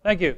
Thank you.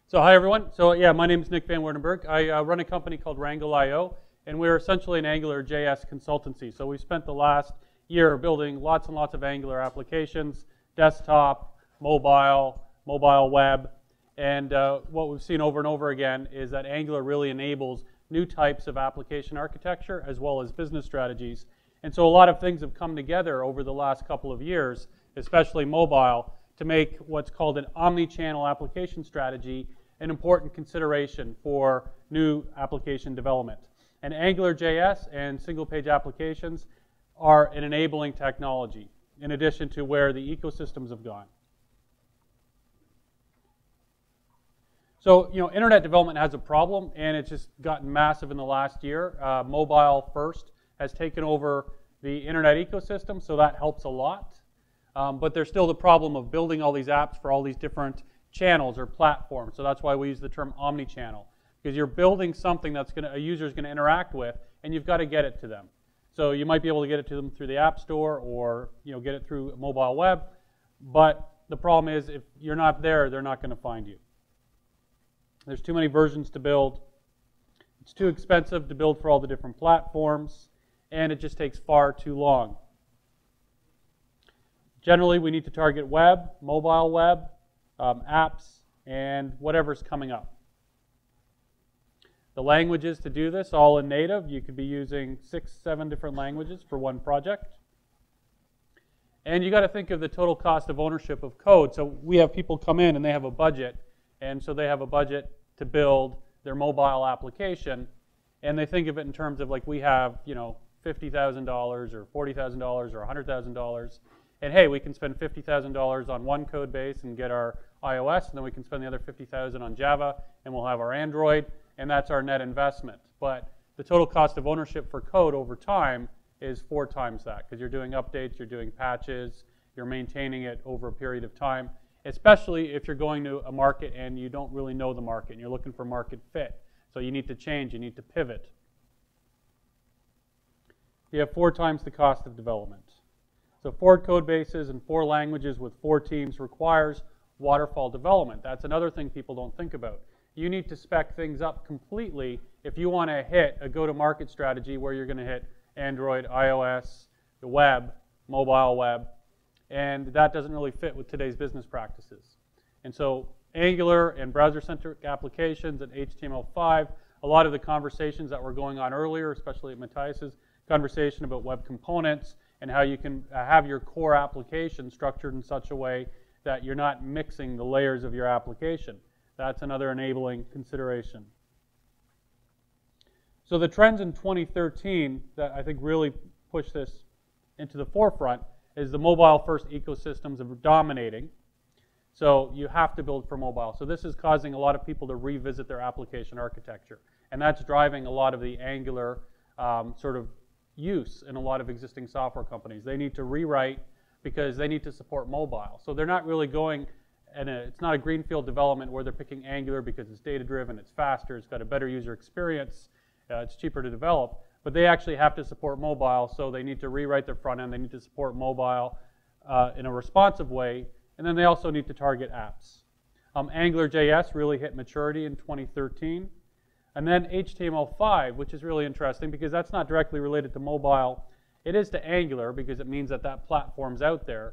So hi everyone. So yeah, my name is Nick Van Weerdenburg. I run a company called Wrangle.io, and we're essentially an AngularJS consultancy. So we spent the last year building lots and lots of Angular applications, desktop, mobile web, and what we've seen over and over again is that Angular really enables new types of application architecture as well as business strategies. And so a lot of things have come together over the last couple of years, especially mobile, to make what's called an omnichannel application strategy an important consideration for new application development. And AngularJS and single-page applications are an enabling technology, in addition to where the ecosystems have gone. So, internet development has a problem, and it's just gotten massive in the last year. Mobile first has taken over the internet ecosystem, so that helps a lot. But there's still the problem of building all these apps for all these different channels or platforms. So that's why we use the term omnichannel, because you're building something that's a user's going to interact with, and you've got to get it to them. So you might be able to get it to them through the App Store or get it through mobile web. But the problem is if you're not there, they're not going to find you. There's too many versions to build. It's too expensive to build for all the different platforms, and it just takes far too long. Generally, we need to target web, mobile web, apps, and whatever's coming up. The languages to do this, all in native. You could be using 6, 7 different languages for one project. And you got to think of the total cost of ownership of code. So we have people come in and they have a budget, and so they have a budget to build their mobile application, and they think of it in terms of like we have, $50,000 or $40,000 or $100,000. And hey, we can spend $50,000 on one code base and get our iOS, and then we can spend the other $50,000 on Java, and we'll have our Android, and that's our net investment. But the total cost of ownership for code over time is 4 times that, because you're doing updates, you're doing patches, you're maintaining it over a period of time, especially if you're going to a market and you don't really know the market, and you're looking for market fit. So you need to change, you need to pivot. You have 4 times the cost of development. So 4 code bases and 4 languages with 4 teams requires waterfall development. That's another thing people don't think about. You need to spec things up completely if you want to hit a go-to-market strategy where you're going to hit Android, iOS, the web, mobile web, and that doesn't really fit with today's business practices. And so Angular and browser-centric applications and HTML5, a lot of the conversations that were going on earlier, especially at Matthias's conversation about web components, and how you can have your core application structured in such a way that you're not mixing the layers of your application. That's another enabling consideration. So the trends in 2013 that I think really push this into the forefront is the mobile-first ecosystems are dominating. So you have to build for mobile. So this is causing a lot of people to revisit their application architecture. And that's driving a lot of the Angular sort of use in a lot of existing software companies. They need to rewrite because they need to support mobile. So they're not really going, and it's not a greenfield development where they're picking Angular because it's data-driven, it's faster, it's got a better user experience, it's cheaper to develop. But they actually have to support mobile, so they need to rewrite their front end, they need to support mobile in a responsive way, and then they also need to target apps. AngularJS really hit maturity in 2013. And then HTML5, which is really interesting because that's not directly related to mobile. It is to Angular because it means that that platform's out there.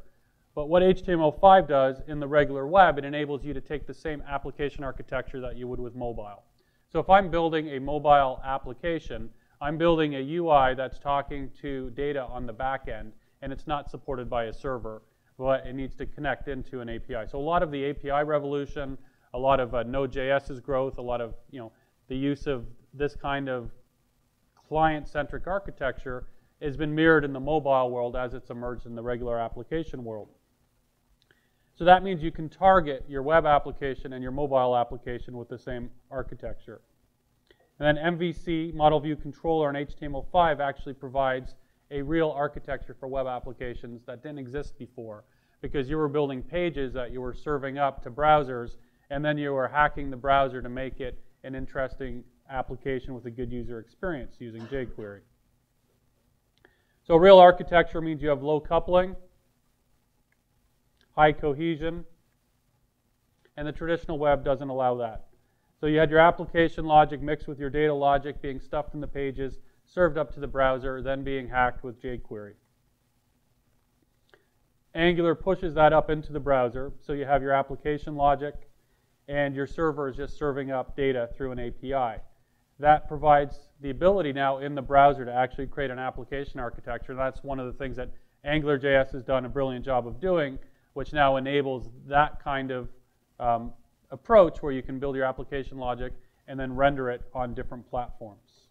But what HTML5 does in the regular web, it enables you to take the same application architecture that you would with mobile. So if I'm building a mobile application, I'm building a UI that's talking to data on the back end, and it's not supported by a server, but it needs to connect into an API. So a lot of the API revolution, a lot of Node.js's growth, a lot of the use of this kind of client-centric architecture has been mirrored in the mobile world as it's emerged in the regular application world. So that means you can target your web application and your mobile application with the same architecture. And then MVC, Model View Controller, and HTML5 actually provides a real architecture for web applications that didn't exist before, because you were building pages that you were serving up to browsers, and then you were hacking the browser to make it an interesting application with a good user experience using jQuery. So real architecture means you have low coupling, high cohesion, and the traditional web doesn't allow that. So you had your application logic mixed with your data logic being stuffed in the pages, served up to the browser, then being hacked with jQuery. Angular pushes that up into the browser, so you have your application logic, and your server is just serving up data through an API. That provides the ability now in the browser to actually create an application architecture. And that's one of the things that AngularJS has done a brilliant job of doing, which now enables that kind of approach where you can build your application logic and then render it on different platforms.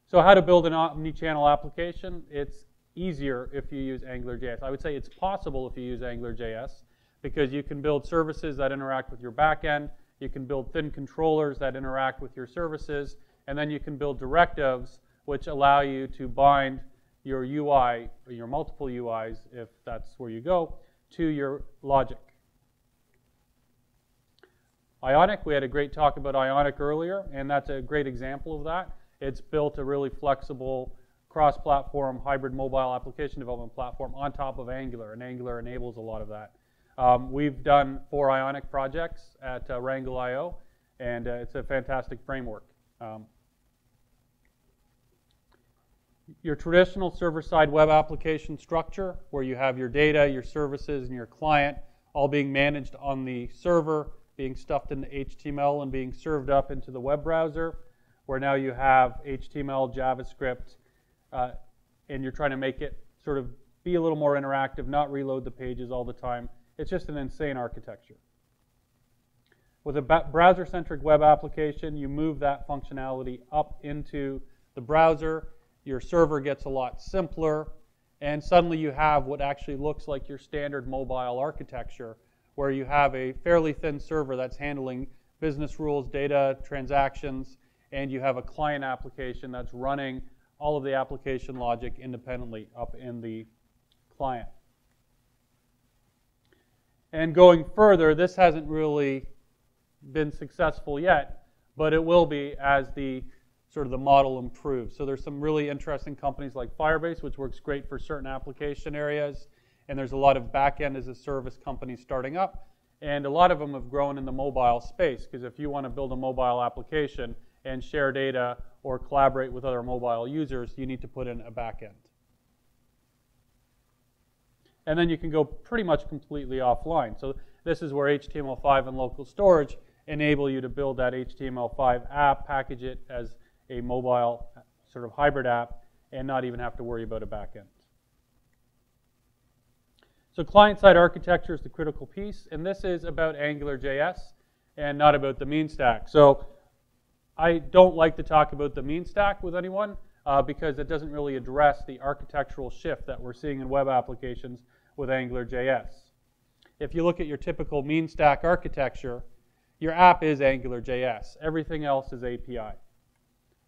So how to build an omnichannel application? It's easier if you use AngularJS. I would say it's possible if you use AngularJS because you can build services that interact with your backend, you can build thin controllers that interact with your services, and then you can build directives which allow you to bind your UI, or your multiple UIs, if that's where you go, to your logic. Ionic, we had a great talk about Ionic earlier, and that's a great example of that. It's built a really flexible cross-platform hybrid mobile application development platform on top of Angular, and Angular enables a lot of that. We've done 4 Ionic projects at Wrangle.io, and it's a fantastic framework. Your traditional server-side web application structure, where you have your data, your services, and your client all being managed on the server, being stuffed into HTML and being served up into the web browser, where now you have HTML, JavaScript, and you're trying to make it sort of be a little more interactive, not reload the pages all the time. It's just an insane architecture. With a browser-centric web application, you move that functionality up into the browser. Your server gets a lot simpler, and suddenly you have what actually looks like your standard mobile architecture, where you have a fairly thin server that's handling business rules, data, transactions, and you have a client application that's running all of the application logic independently up in the client. And going further, this hasn't really been successful yet, but it will be as the sort of the model improves. So there's some really interesting companies like Firebase, which works great for certain application areas, and there's a lot of back-end as a service companies starting up, and a lot of them have grown in the mobile space, because if you want to build a mobile application and share data or collaborate with other mobile users, you need to put in a back-end. And then you can go pretty much completely offline. So this is where HTML5 and local storage enable you to build that HTML5 app, package it as a mobile sort of hybrid app, and not even have to worry about a backend. So client-side architecture is the critical piece, and this is about AngularJS and not about the mean stack. So I don't like to talk about the mean stack with anyone because it doesn't really address the architectural shift that we're seeing in web applications with AngularJS. If you look at your typical mean stack architecture, your app is AngularJS. Everything else is API.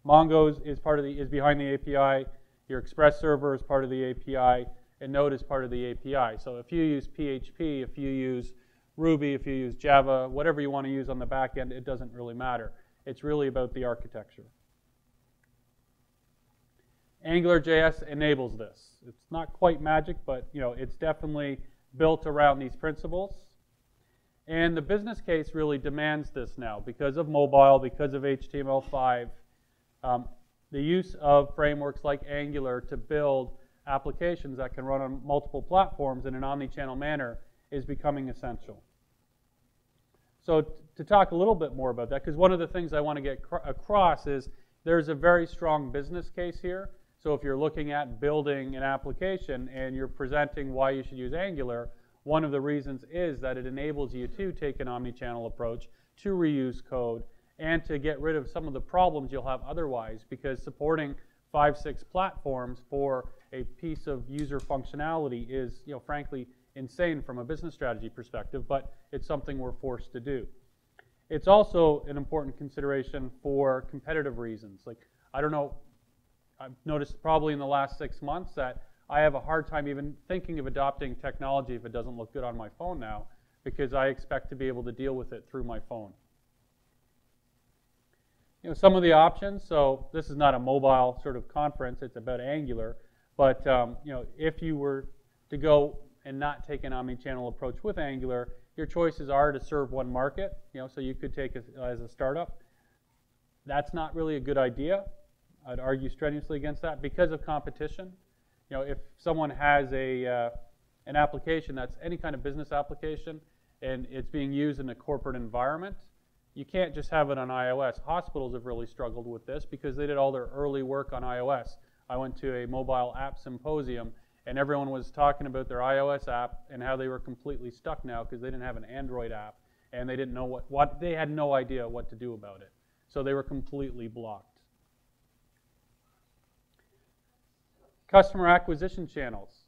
Mongo is behind the API. Your Express server is part of the API, and Node is part of the API. So if you use PHP, if you use Ruby, if you use Java, whatever you want to use on the back end, it doesn't really matter. It's really about the architecture. AngularJS enables this. It's not quite magic, but it's definitely built around these principles. And the business case really demands this now because of mobile, because of HTML5. The use of frameworks like Angular to build applications that can run on multiple platforms in an omnichannel manner is becoming essential. So to talk a little bit more about that, because one of the things I want to get across is there's a very strong business case here. So if you're looking at building an application and you're presenting why you should use Angular, one of the reasons is that it enables you to take an omnichannel approach, to reuse code, and to get rid of some of the problems you'll have otherwise, because supporting 5-6 platforms for a piece of user functionality is, frankly, insane from a business strategy perspective, but it's something we're forced to do. It's also an important consideration for competitive reasons. Like, I don't know, I've noticed probably in the last 6 months that I have a hard time even thinking of adopting technology if it doesn't look good on my phone now, because I expect to be able to deal with it through my phone. Some of the options, so this is not a mobile sort of conference, it's about Angular, but if you were to go and not take an omnichannel approach with Angular, your choices are to serve one market, so you could take it as a startup. That's not really a good idea. I'd argue strenuously against that because of competition. If someone has an application that's any kind of business application and it's being used in a corporate environment, you can't just have it on iOS. Hospitals have really struggled with this because they did all their early work on iOS. I went to a mobile app symposium and everyone was talking about their iOS app and how they were completely stuck now because they didn't have an Android app and they didn't know what they had no idea what to do about it. So they were completely blocked. Customer acquisition channels.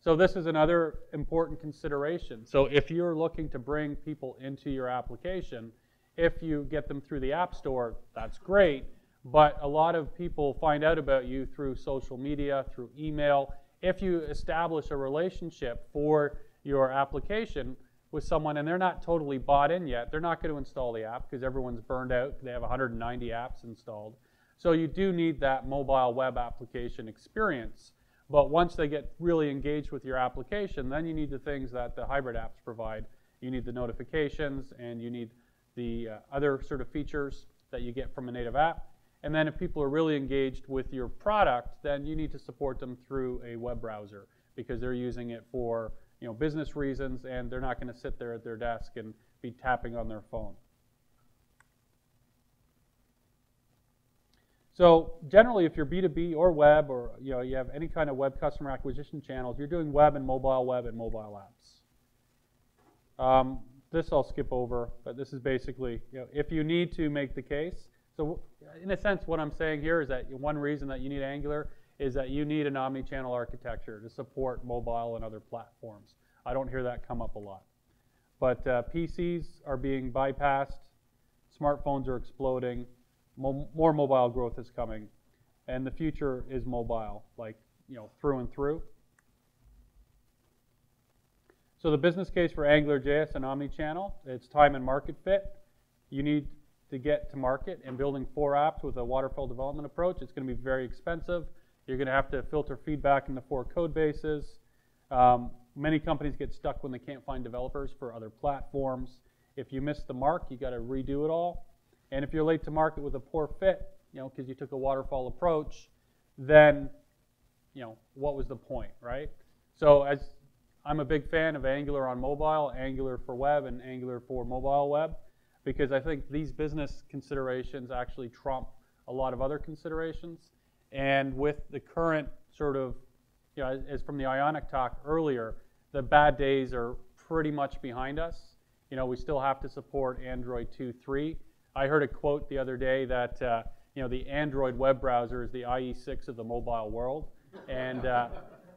So this is another important consideration. So if you're looking to bring people into your application, if you get them through the App Store, that's great. But a lot of people find out about you through social media, through email. If you establish a relationship for your application with someone and they're not totally bought in yet, they're not going to install the app because everyone's burned out. They have 190 apps installed. So you do need that mobile web application experience. But once they get really engaged with your application, then you need the things that the hybrid apps provide. You need the notifications and you need the other sort of features that you get from a native app. And then if people are really engaged with your product, then you need to support them through a web browser because they're using it for business reasons and they're not going to sit there at their desk and be tapping on their phone. So generally, if you're B2B or web, or you have any kind of web customer acquisition channels, you're doing web and mobile apps. This I'll skip over, but this is basically, if you need to make the case. So in a sense, what I'm saying here is that one reason that you need Angular is that you need an omnichannel architecture to support mobile and other platforms. I don't hear that come up a lot. But PCs are being bypassed, smartphones are exploding, more mobile growth is coming, and the future is mobile, through and through. So the business case for AngularJS and Omnichannel, it's time and market fit. You need to get to market, and building 4 apps with a waterfall development approach, it's going to be very expensive. You're going to have to filter feedback into 4 code bases. Many companies get stuck when they can't find developers for other platforms. If you miss the mark, you got to redo it all. And if you're late to market with a poor fit, because you took a waterfall approach, then, what was the point, right? So as I'm a big fan of Angular on mobile, Angular for web, and Angular for mobile web, because I think these business considerations actually trump a lot of other considerations. And with the current sort of, as from the Ionic talk earlier, the bad days are pretty much behind us. We still have to support Android 2.3. I heard a quote the other day that the Android web browser is the IE6 of the mobile world, and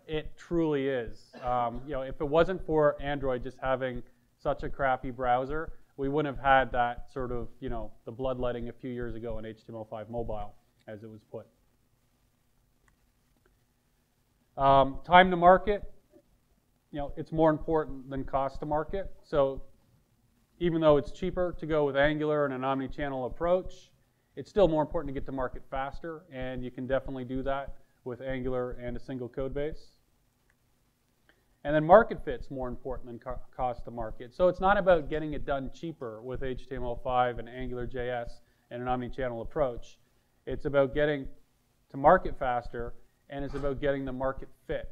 it truly is. If it wasn't for Android just having such a crappy browser, we wouldn't have had that sort of the bloodletting a few years ago in HTML5 mobile, as it was put. Time to market, it's more important than cost to market. So even though it's cheaper to go with Angular and an omnichannel approach, it's still more important to get to market faster, and you can definitely do that with Angular and a single code base. And then market fit's more important than cost to market. So it's not about getting it done cheaper with HTML5 and AngularJS and an omnichannel approach. It's about getting to market faster, and it's about getting the market fit.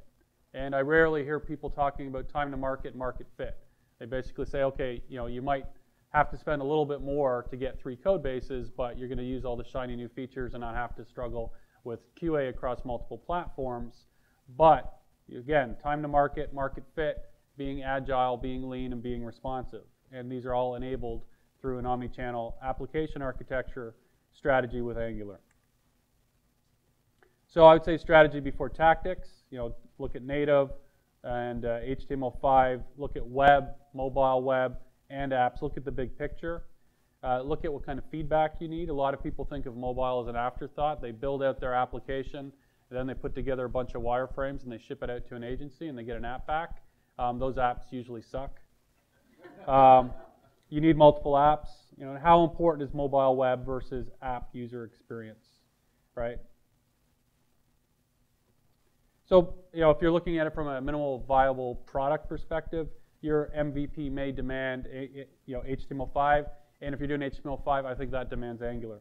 And I rarely hear people talking about time to market and market fit. They basically say, okay, you might have to spend a little bit more to get 3 code bases, but you're going to use all the shiny new features and not have to struggle with QA across multiple platforms. But again, time to market, market fit, being agile, being lean, and being responsive. And these are all enabled through an omnichannel application architecture strategy with Angular. So I would say strategy before tactics. Look at native and HTML5. Look at web, mobile web, and apps. Look at the big picture. Look at what kind of feedback you need. A lot of people think of mobile as an afterthought. They build out their application, and then they put together a bunch of wireframes, and they ship it out to an agency, and they get an app back. Those apps usually suck. You need multiple apps. How important is mobile web versus app user experience, right? So, if you're looking at it from a minimal viable product perspective, your MVP may demand HTML5, and if you're doing HTML5, I think that demands Angular.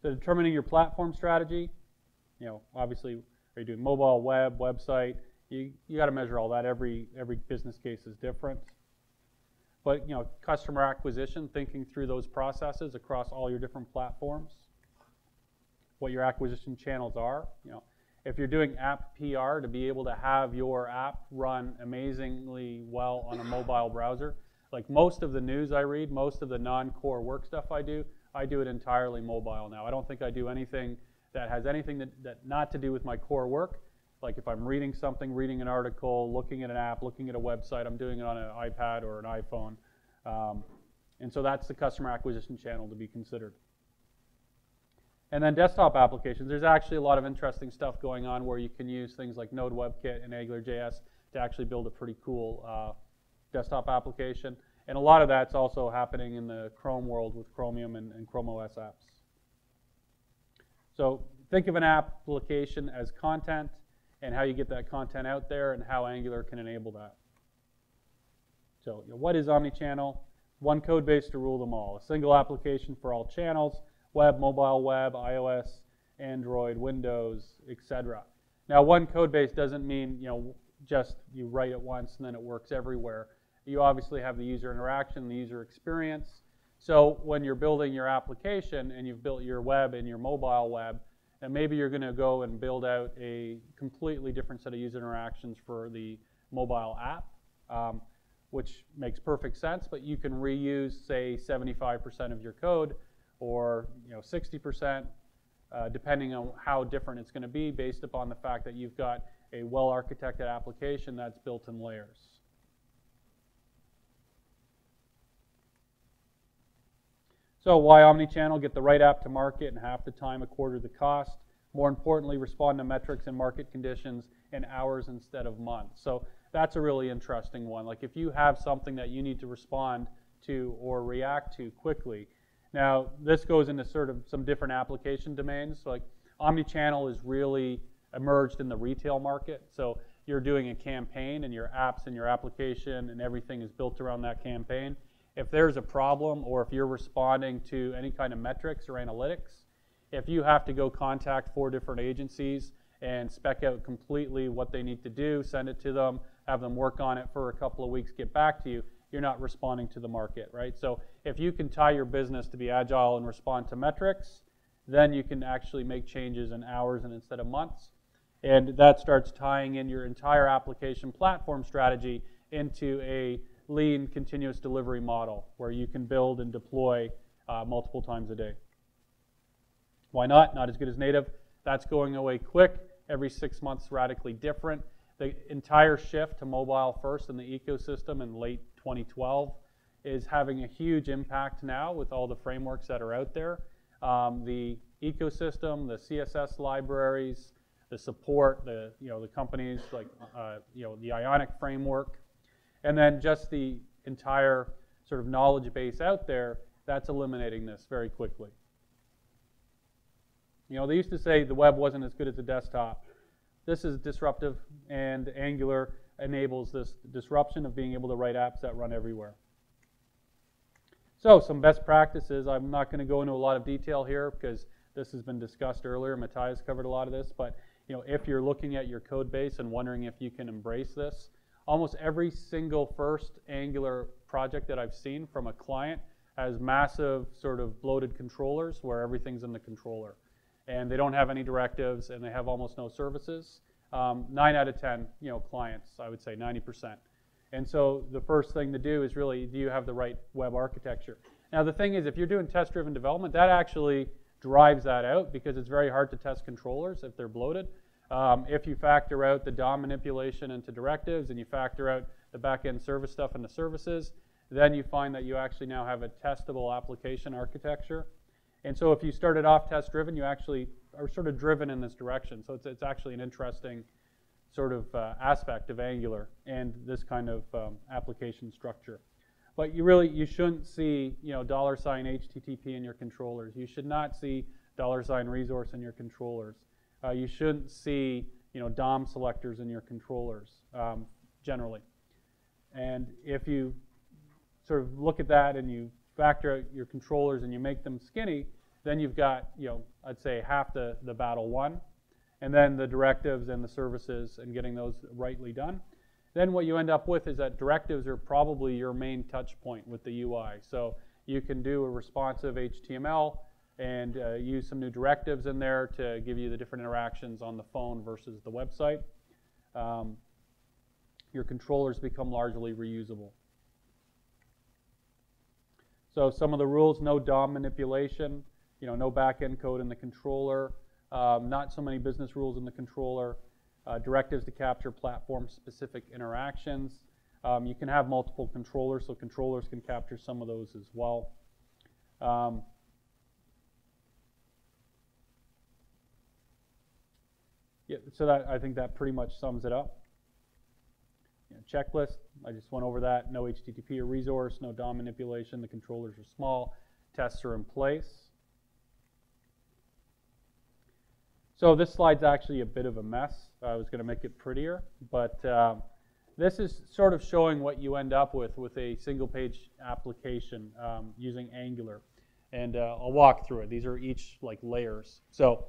So determining your platform strategy, obviously, are you doing mobile, web, website? You got to measure all that. Every business case is different. But customer acquisition, thinking through those processes across all your different platforms, what your acquisition channels are. If you're doing app PR, to be able to have your app run amazingly well on a mobile browser. Like most of the news I read, most of the non-core work stuff I do it entirely mobile now. I don't think I do anything that has anything that not to do with my core work. Like if I'm reading something, reading an article, looking at an app, looking at a website, I'm doing it on an iPad or an iPhone. And so that's the customer acquisition channel to be considered. And then desktop applications. There's actually a lot of interesting stuff going on where you can use things like Node WebKit and AngularJS to actually build a pretty cool desktop application. And a lot of that's also happening in the Chrome world with Chromium and Chrome OS apps. So think of an application as content and how you get that content out there and how Angular can enable that. So what is Omnichannel? One code base to rule them all. A single application for all channels, web, mobile web, iOS, Android, Windows, etc. Now one code base doesn't mean just you write it once and then it works everywhere. You obviously have the user interaction, the user experience. So when you're building your application and you've built your web and your mobile web, and maybe you're going to go and build out a completely different set of user interactions for the mobile app, which makes perfect sense, but you can reuse, say, 75% of your code or 60%, depending on how different it's going to be based upon the fact that you've got a well-architected application that's built in layers. So why Omnichannel? Get the right app to market in half the time, a quarter the cost. More importantly, respond to metrics and market conditions in hours instead of months. So that's a really interesting one. Like if you have something that you need to respond to or react to quickly. Now this goes into sort of some different application domains. So like Omnichannel is really emerged in the retail market. So you're doing a campaign and your apps and your application and everything is built around that campaign. If there's a problem or if you're responding to any kind of metrics or analytics, if you have to go contact 4 different agencies and spec out completely what they need to do, send it to them, have them work on it for a couple of weeks, get back to you, you're not responding to the market, right? So if you can tie your business to be agile and respond to metrics, then you can actually make changes in hours and instead of months. And that starts tying in your entire application platform strategy into a lean continuous delivery model where you can build and deploy multiple times a day. Why not? Not as good as native. That's going away quick. Every 6 months, radically different. The entire shift to mobile first in the ecosystem in late 2012 is having a huge impact now with all the frameworks that are out there. The ecosystem, the CSS libraries, the support, the companies like the Ionic framework, and then just the entire sort of knowledge base out there, that's eliminating this very quickly. They used to say the web wasn't as good as the desktop. This is disruptive, and Angular enables this disruption of being able to write apps that run everywhere. So some best practices. I'm not going to go into a lot of detail here because this has been discussed earlier. Matthias covered a lot of this, but if you're looking at your code base and wondering if you can embrace this, almost every single first Angular project that I've seen from a client has massive sort of bloated controllers where everything's in the controller. And they don't have any directives and they have almost no services. 9 out of 10 clients, I would say 90%. And so the first thing to do is really, do you have the right web architecture? Now the thing is, if you're doing test-driven development, that actually drives that out because it's very hard to test controllers if they're bloated. If you factor out the DOM manipulation into directives and you factor out the back-end service stuff into services, then you find that you actually now have a testable application architecture. And so if you started off test-driven, you actually are sort of driven in this direction. So it's actually an interesting sort of aspect of Angular and this kind of application structure. But you shouldn't see $HTTP in your controllers. You should not see $resource in your controllers. You shouldn't see DOM selectors in your controllers generally. And if you sort of look at that and you factor out your controllers and you make them skinny, then you've got, I'd say half the battle won. And then the directives and the services and getting those rightly done. Then what you end up with is that directives are probably your main touch point with the UI. So you can do a responsive HTML and use some new directives in there to give you the different interactions on the phone versus the website. Your controllers become largely reusable. So some of the rules: no DOM manipulation, no back-end code in the controller, not so many business rules in the controller, directives to capture platform-specific interactions. You can have multiple controllers, so controllers can capture some of those as well. Yeah, so I think that pretty much sums it up. Checklist, I just went over that. No HTTP or resource, no DOM manipulation, the controllers are small, tests are in place. So this slide's actually a bit of a mess. I was going to make it prettier, but this is sort of showing what you end up with a single-page application using Angular. And I'll walk through it. These are each like layers. So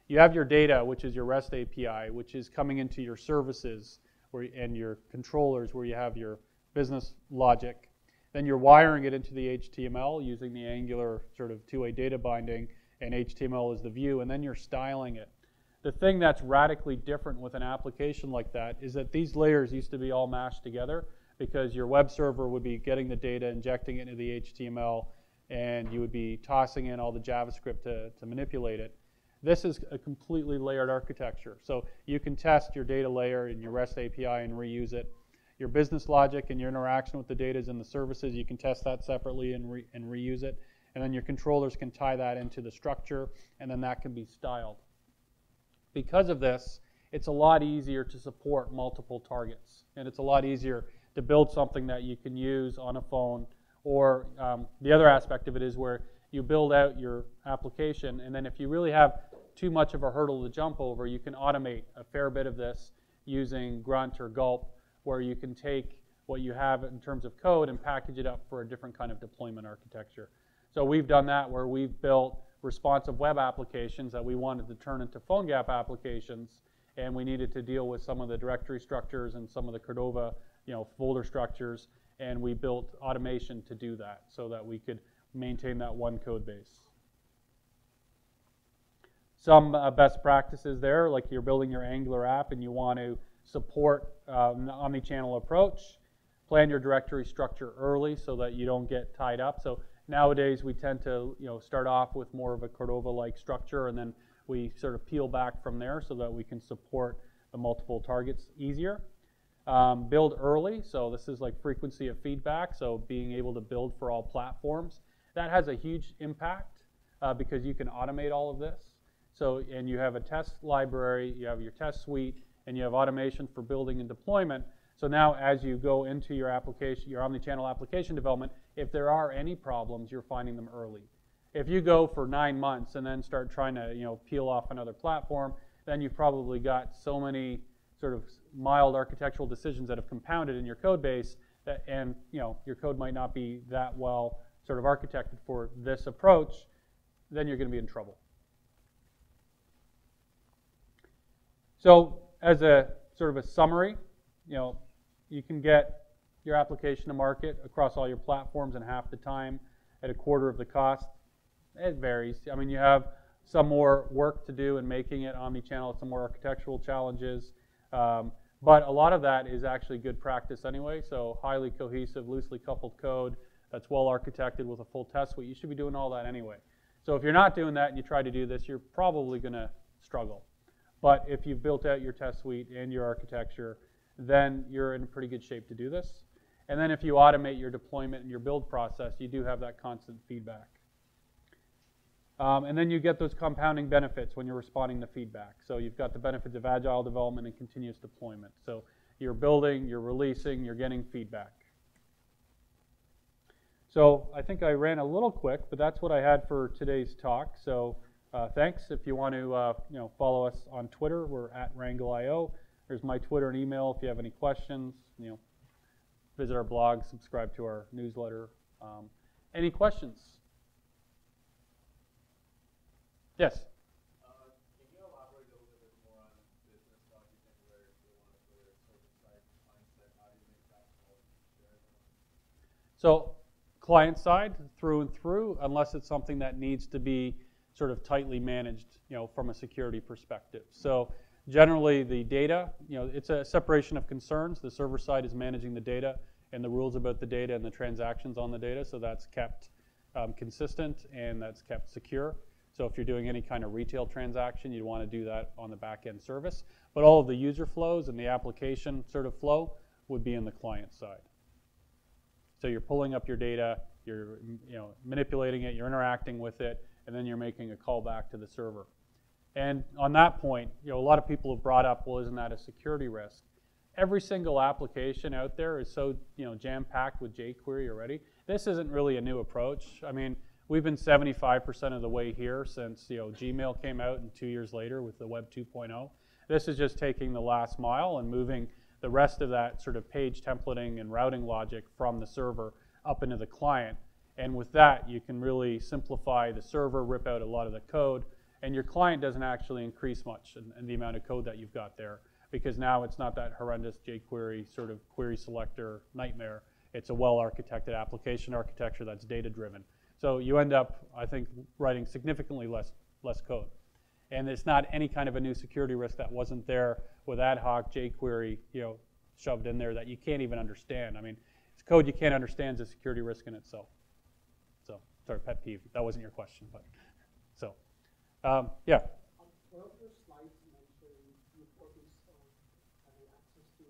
you have your data, which is your REST API, which is coming into your services and your controllers, where you have your business logic. Then you're wiring it into the HTML using the Angular sort of two-way data binding, and HTML is the view, and then you're styling it. The thing that's radically different with an application like that is that these layers used to be all mashed together, because your web server would be getting the data, injecting it into the HTML, and you would be tossing in all the JavaScript to manipulate it. This is a completely layered architecture. So you can test your data layer in your REST API and reuse it. Your business logic and your interaction with the data is in the services. You can test that separately and reuse it. And then your controllers can tie that into the structure, and then that can be styled. Because of this, it's a lot easier to support multiple targets. And it's a lot easier to build something that you can use on a phone. Or the other aspect of it is where you build out your application, and then if you really have too much of a hurdle to jump over, you can automate a fair bit of this using Grunt or Gulp, where you can take what you have in terms of code and package it up for a different kind of deployment architecture. So we've done that, where we've built responsive web applications that we wanted to turn into PhoneGap applications, and we needed to deal with some of the directory structures and some of the Cordova, folder structures, and we built automation to do that so that we could maintain that one code base. Some best practices there, like you're building your Angular app and you want to support an omnichannel approach. Plan your directory structure early so that you don't get tied up. So nowadays we tend to start off with more of a Cordova-like structure, and then we sort of peel back from there so that we can support the multiple targets easier. Build early, so this is like frequency of feedback, so being able to build for all platforms. That has a huge impact because you can automate all of this. So, and you have a test library, you have your test suite, and you have automation for building and deployment. So now as you go into your application, your omnichannel application development, if there are any problems, you're finding them early. If you go for 9 months and then start trying to peel off another platform, then you've probably got so many sort of mild architectural decisions that have compounded in your code base that, and your code might not be that well sort of architected for this approach, then you're going to be in trouble. So as a sort of a summary, you can get your application to market across all your platforms in half the time at a quarter of the cost. It varies. I mean, you have some more work to do in making it omnichannel, some more architectural challenges, but a lot of that is actually good practice anyway. So highly cohesive, loosely coupled code that's well architected with a full test suite. You should be doing all that anyway. So if you're not doing that and you try to do this, you're probably going to struggle. But if you've built out your test suite and your architecture, then you're in pretty good shape to do this. And then if you automate your deployment and your build process, you do have that constant feedback. And then you get those compounding benefits when you're responding to feedback. So you've got the benefits of agile development and continuous deployment. So you're building, you're releasing, you're getting feedback. So I think I ran a little quick, but that's what I had for today's talk. So thanks. If you want to follow us on Twitter, we're @WrangleIO. There's my Twitter and email if you have any questions. visit our blog, subscribe to our newsletter. Any questions? Yes? Can you elaborate a little bit more on business logic and where you want to put it, server-side, client-side? How do you make that call and share them? So client side, through and through, unless it's something that needs to be sort of tightly managed, from a security perspective. So generally the data, it's a separation of concerns. The server side is managing the data and the rules about the data and the transactions on the data, so that's kept consistent and that's kept secure. So if you're doing any kind of retail transaction, you'd want to do that on the back-end service. But all of the user flows and the application sort of flow would be in the client side. So you're pulling up your data, you're manipulating it, you're interacting with it, and then you're making a call back to the server. And on that point, a lot of people have brought up, well, isn't that a security risk? Every single application out there is so jam-packed with jQuery already. This isn't really a new approach. I mean, we've been 75% of the way here since Gmail came out, and 2 years later with the Web 2.0. This is just taking the last mile and moving the rest of that sort of page templating and routing logic from the server up into the client. And with that, you can really simplify the server, rip out a lot of the code, and your client doesn't actually increase much in the amount of code that you've got there, because now it's not that horrendous jQuery sort of query selector nightmare. It's a well-architected application architecture that's data-driven. So you end up, I think, writing significantly less code. And it's not any kind of a new security risk that wasn't there with ad hoc jQuery, shoved in there that you can't even understand. I mean, it's code you can't understand is a security risk in itself. So, sorry, pet peeve. That wasn't your question, but so, yeah. One of your slides mentioned the importance of having access to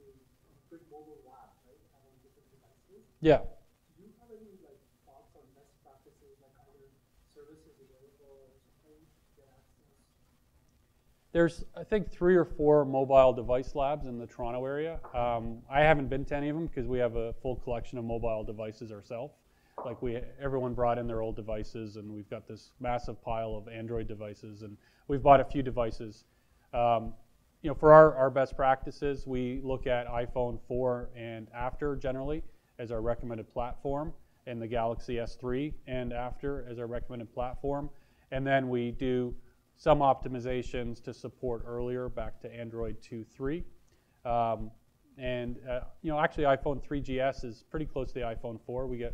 good mobile labs, right? Having different devices. Yeah. Do you have any thoughts on best practices, like either services available or something to get access? There's, I think, 3 or 4 mobile device labs in the Toronto area. I haven't been to any of them because we have a full collection of mobile devices ourselves. Like everyone brought in their old devices, and we've got this massive pile of Android devices, and we've bought a few devices. For our best practices, we look at iPhone 4 and after generally as our recommended platform, and the Galaxy S3 and after as our recommended platform, and then we do some optimizations to support earlier back to Android 2.3. Actually iPhone 3GS is pretty close to the iPhone 4. We get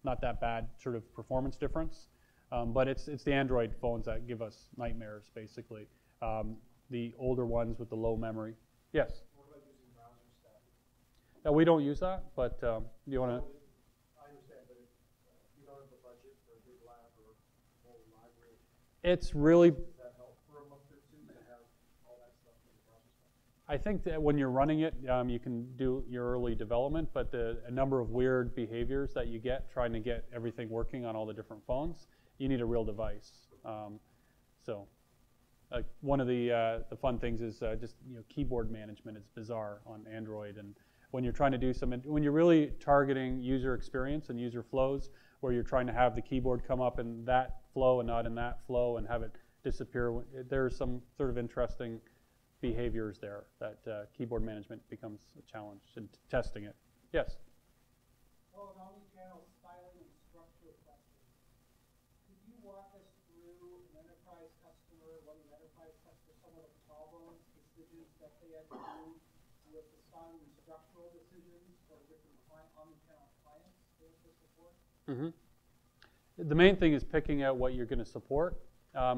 not that bad sort of performance difference, but it's the Android phones that give us nightmares, basically. The older ones with the low memory. Yes? What about using browser stack? No, we don't use that, but do you want to? I understand, but if you don't have the budget for a big lab or a whole library, It's really, does that help for a month or two to have all that stuff in the browser stack? I think that when you're running it, you can do your early development, but a number of weird behaviors that you get trying to get everything working on all the different phones, you need a real device. One of the fun things is just keyboard management is bizarre on Android, and when you're trying to do when you're really targeting user experience and user flows, where you're trying to have the keyboard come up in that flow and not in that flow and have it disappear, there's some sort of interesting behaviors there that keyboard management becomes a challenge in testing it. Yes? Well, an omnichannel styling and structure question. Could you walk us through an enterprise customer, what an enterprise customer, some of the problems, decisions that they had to do with the styling and structural decisions for different omnichannel clients they have to support? Mm-hmm. The main thing is picking out what you're going to support.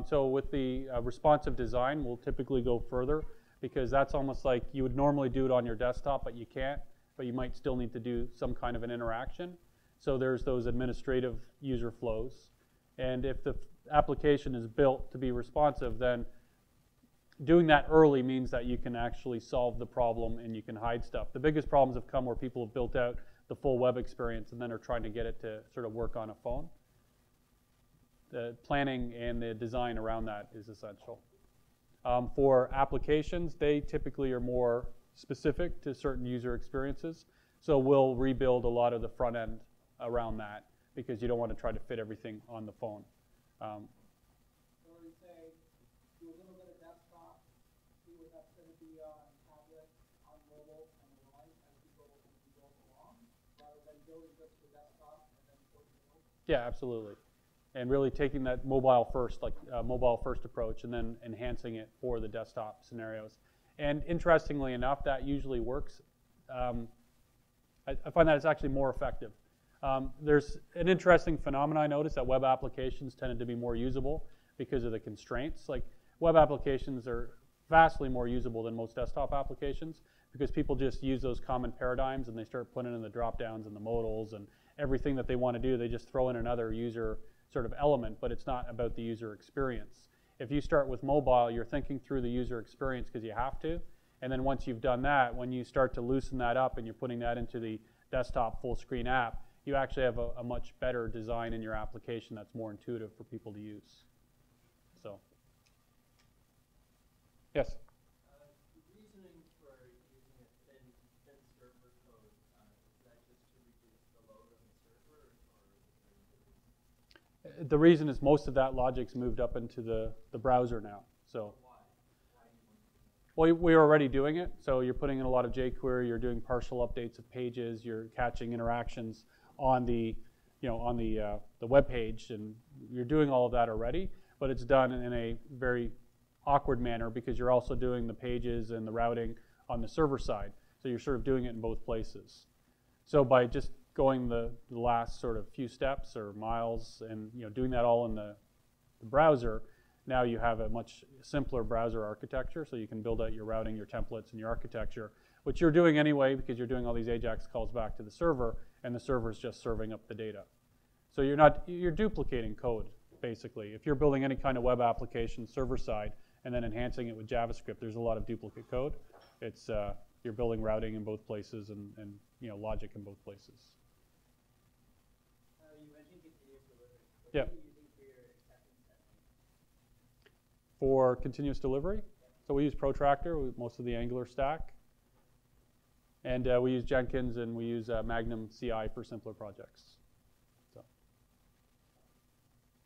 So with the responsive design, we'll typically go further, because that's almost like you would normally do it on your desktop, but you can't, but you might still need to do some kind of an interaction. So there's those administrative user flows. And if the application is built to be responsive, then doing that early means that you can actually solve the problem and you can hide stuff. The biggest problems have come where people have built out the full web experience and then are trying to get it to sort of work on a phone. The planning and the design around that is essential. For applications, they typically are more specific to certain user experiences. So we'll rebuild a lot of the front end around that, because you don't want to try to fit everything on the phone. So we say, do a little bit of desktop, see what that's going to be on tablet, on mobile, and the like as we go along, rather than building just for desktop and then porting it over? Yeah, absolutely. And really taking that mobile first, like mobile first approach, and then enhancing it for the desktop scenarios. And interestingly enough, that usually works. I find that it's actually more effective. There's an interesting phenomenon I noticed that web applications tended to be more usable because of the constraints. Like web applications are vastly more usable than most desktop applications because people just use those common paradigms and they start putting in the drop downs and the modals and everything that they want to do. They just throw in another user sort of element, but it's not about the user experience. If you start with mobile, you're thinking through the user experience because you have to. And then once you've done that, when you start to loosen that up and you're putting that into the desktop full screen app, you actually have a much better design in your application that's more intuitive for people to use. So, yes? The reasoning for using a thin server code, is that just to reduce the load on the server, or is there a reason? The reason is most of that logic's moved up into the browser now. So. Why? Why do you want to do that? Well, we're already doing it. So you're putting in a lot of jQuery. You're doing partial updates of pages. You're catching interactions on the, on the web page, and you're doing all of that already. But it's done in a very awkward manner because you're also doing the pages and the routing on the server side. So you're sort of doing it in both places. So by just going the last sort of few steps or miles and doing that all in the browser, now you have a much simpler browser architecture, so you can build out your routing, your templates, and your architecture, which you're doing anyway because you're doing all these AJAX calls back to the server, and the server is just serving up the data. So you're duplicating code, basically. If you're building any kind of web application server side and then enhancing it with JavaScript, there's a lot of duplicate code. It's you're building routing in both places and logic in both places. You mentioned continuous delivery. Yeah. What are you using for your acceptance testing? For continuous delivery, so we use Protractor with most of the Angular stack. And we use Jenkins and we use Magnum CI for simpler projects. So,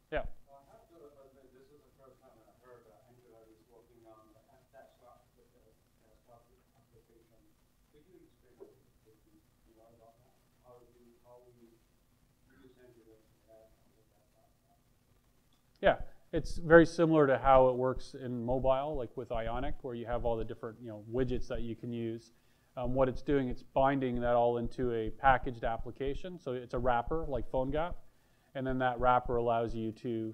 yeah. I have to admit, this is the first time I heard that Angular is working on the desktop with the desktop application. Could you explain a bit more about that? How we use Angular to add on the desktop app? Yeah, it's very similar to how it works in mobile, like with Ionic, where you have all the different widgets that you can use. What it's doing, it's binding that all into a packaged application. So it's a wrapper like PhoneGap, and then that wrapper allows you to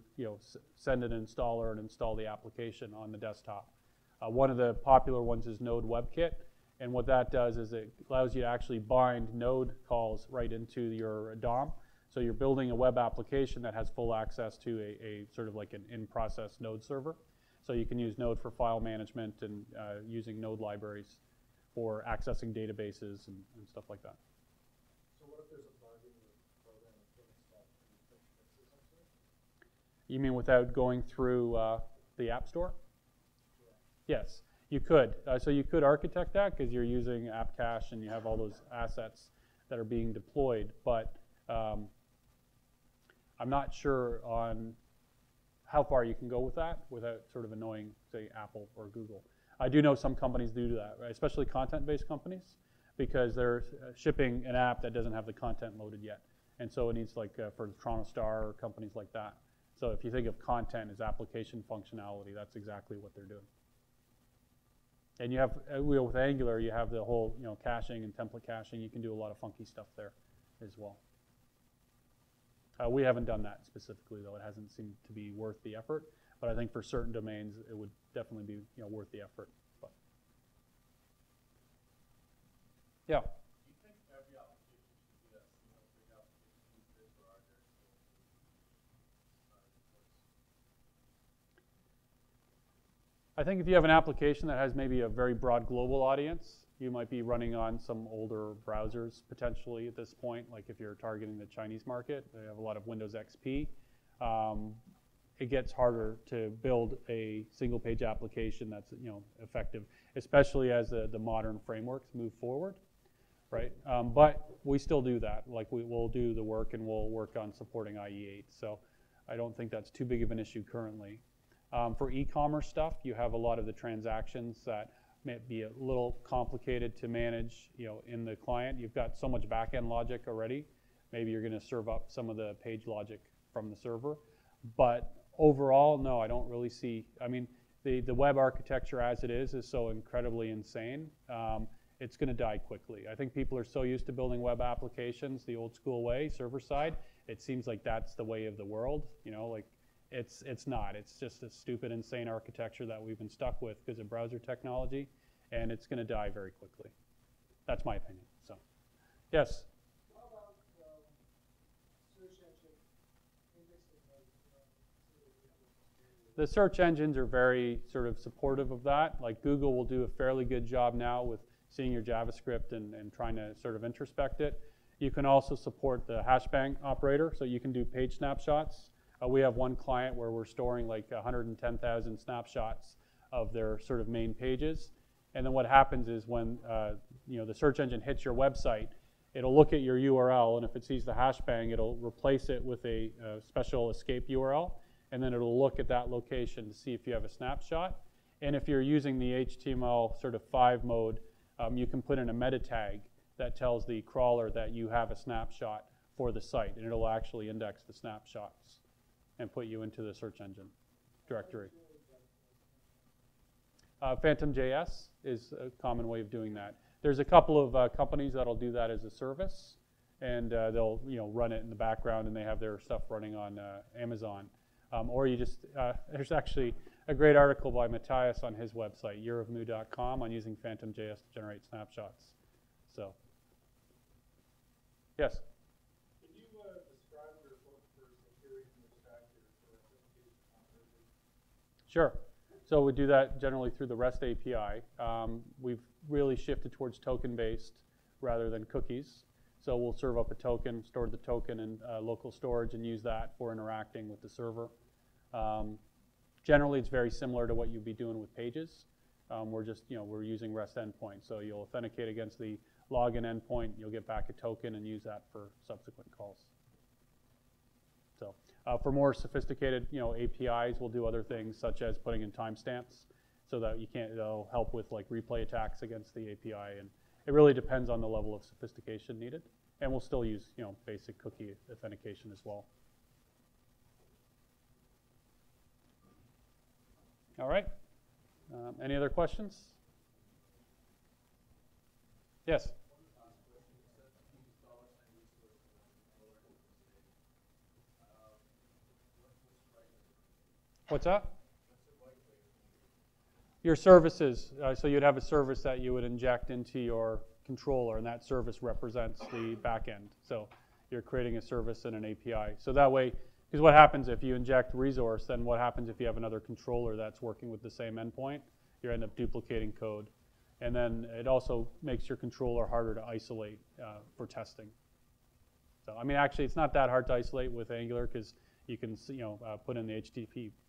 send an installer and install the application on the desktop. One of the popular ones is Node WebKit, and what that does is it allows you to actually bind Node calls right into your DOM. So you're building a web application that has full access to a sort of like an in-process Node server. So you can use Node for file management and using Node libraries for accessing databases and stuff like that. So what if there's a bug in the program that couldn't stop any quick fixes up there? You mean without going through the App Store? Yeah. Yes, you could. So you could architect that because you're using app cache and you have all those assets that are being deployed. But I'm not sure on how far you can go with that without sort of annoying, say, Apple or Google. I do know some companies do that, right? Especially content-based companies, because they're shipping an app that doesn't have the content loaded yet. And so it needs, like, for Toronto Star or companies like that. So if you think of content as application functionality, that's exactly what they're doing. And you have, with Angular, you have the whole, caching and template caching. You can do a lot of funky stuff there as well. We haven't done that specifically, though. It hasn't seemed to be worth the effort. But I think for certain domains, it would definitely be worth the effort. But yeah. Do you think every application should be a single big application these days, or are there still I think if you have an application that has maybe a very broad global audience, you might be running on some older browsers potentially at this point. Like if you're targeting the Chinese market, they have a lot of Windows XP. It gets harder to build a single-page application that's effective, especially as the modern frameworks move forward, right? But we still do that. Like we'll do the work and we'll work on supporting IE8. So I don't think that's too big of an issue currently. For e-commerce stuff, you have a lot of the transactions that may be a little complicated to manage, in the client. You've got so much back-end logic already. Maybe you're going to serve up some of the page logic from the server. But overall, no, I don't really see. I mean, the web architecture as it is so incredibly insane. It's going to die quickly. I think people are so used to building web applications the old school way, server side. It seems like that's the way of the world. Like it's not. It's just a stupid, insane architecture that we've been stuck with because of browser technology, and it's going to die very quickly. That's my opinion. So, yes. How about search engine indexing The search engines are very sort of supportive of that. Like Google will do a fairly good job now with seeing your JavaScript and trying to sort of introspect it. You can also support the hashbang operator, so you can do page snapshots. We have one client where we're storing like 110,000 snapshots of their sort of main pages. And then what happens is when the search engine hits your website, it'll look at your URL, and if it sees the hashbang, it'll replace it with a special escape URL, and then it'll look at that location to see if you have a snapshot. And if you're using the HTML sort of 5 mode, you can put in a meta tag that tells the crawler that you have a snapshot for the site, and it'll actually index the snapshots and put you into the search engine directory. Phantom.js is a common way of doing that. There's a couple of companies that'll do that as a service, and they'll run it in the background, and they have their stuff running on Amazon. Or you just there's actually a great article by Matthias on his website, yearofmu.com, on using Phantom.js to generate snapshots. So, yes. Sure. So we do that generally through the REST API. We've really shifted towards token-based rather than cookies. So we'll serve up a token, store the token in local storage, and use that for interacting with the server. Generally, it's very similar to what you'd be doing with pages. We're just, we're using REST endpoint. So you'll authenticate against the login endpoint. You'll get back a token and use that for subsequent calls. So for more sophisticated, APIs, we'll do other things such as putting in timestamps so that it'll help with like replay attacks against the API. And it really depends on the level of sophistication needed. And we'll still use, basic cookie authentication as well. All right. Any other questions? Yes. What's that? Your services. So you'd have a service that you would inject into your controller, and that service represents the back end. So you're creating a service and an API. So that way, because what happens if you inject resource, then what happens if you have another controller that's working with the same endpoint? You end up duplicating code. And then it also makes your controller harder to isolate for testing. So, I mean, actually, it's not that hard to isolate with Angular because you can, put in the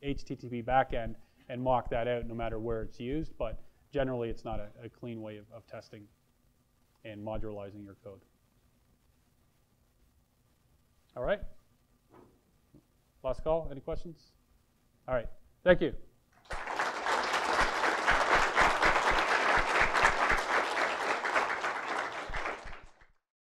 HTTP backend and mock that out no matter where it's used. But generally, it's not a clean way of testing and modularizing your code. All right. Last call. Any questions? All right. Thank you.